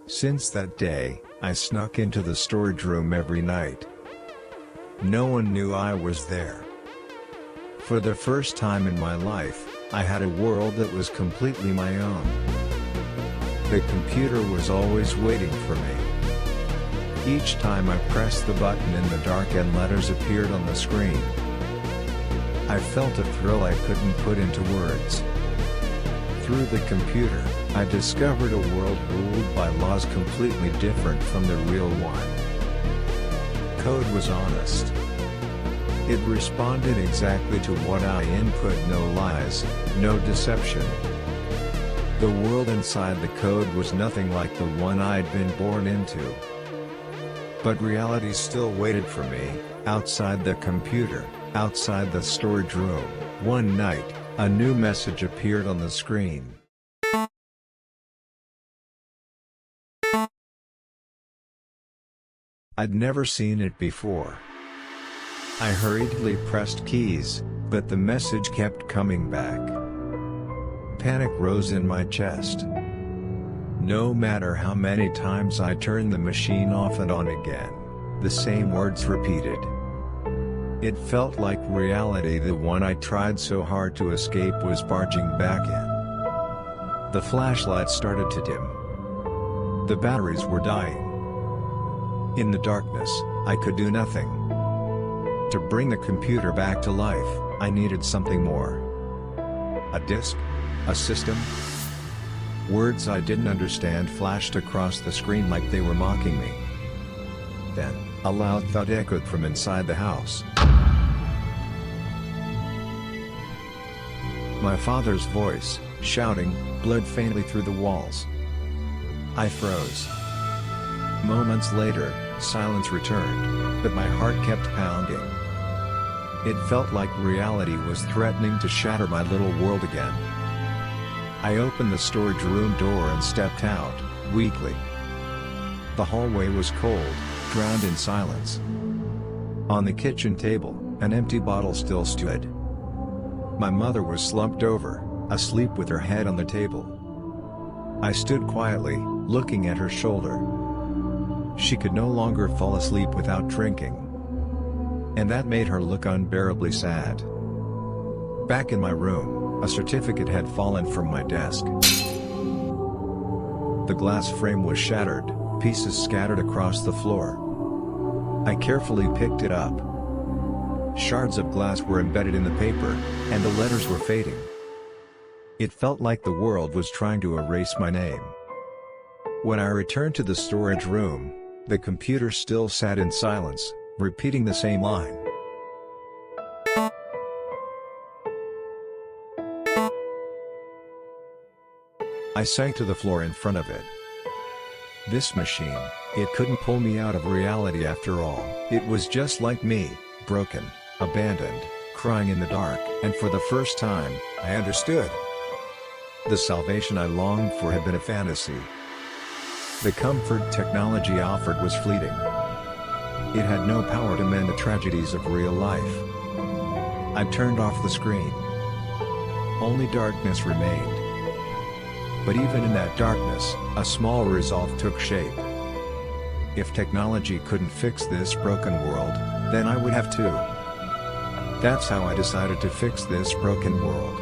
Since that day, I snuck into the storage room every night. No one knew I was there. For the first time in my life, I had a world that was completely my own. The computer was always waiting for me. Each time I pressed the button in the dark and letters appeared on the screen, I felt a thrill I couldn't put into words. Through the computer, I discovered a world ruled by laws completely different from the real one. Code was honest. It responded exactly to what I input, no lies, no deception. The world inside the code was nothing like the one I'd been born into. But reality still waited for me, outside the computer, outside the storage room. One night, a new message appeared on the screen. I'd never seen it before. I hurriedly pressed keys, but the message kept coming back. Panic rose in my chest. No matter how many times I turned the machine off and on again, the same words repeated. It felt like reality, the one I tried so hard to escape, was barging back in. The flashlight started to dim. The batteries were dying. In the darkness, I could do nothing. To bring the computer back to life, I needed something more. A disk? A system? Words I didn't understand flashed across the screen like they were mocking me. Then, a loud thud echoed from inside the house. My father's voice, shouting, bled faintly through the walls. I froze. Moments later, silence returned, but my heart kept pounding. It felt like reality was threatening to shatter my little world again. I opened the storage room door and stepped out, weakly. The hallway was cold, drowned in silence. On the kitchen table, an empty bottle still stood. My mother was slumped over, asleep with her head on the table. I stood quietly, looking at her shoulder. She could no longer fall asleep without drinking. And that made her look unbearably sad. Back in my room, a certificate had fallen from my desk. The glass frame was shattered, pieces scattered across the floor. I carefully picked it up. Shards of glass were embedded in the paper, and the letters were fading. It felt like the world was trying to erase my name. When I returned to the storage room, the computer still sat in silence, repeating the same line. I sank to the floor in front of it. This machine, it couldn't pull me out of reality after all. It was just like me, broken, abandoned, crying in the dark. And for the first time, I understood. The salvation I longed for had been a fantasy. The comfort technology offered was fleeting. It had no power to mend the tragedies of real life. I turned off the screen. Only darkness remained. But even in that darkness, a small resolve took shape. If technology couldn't fix this broken world, then I would have to. That's how I decided to fix this broken world.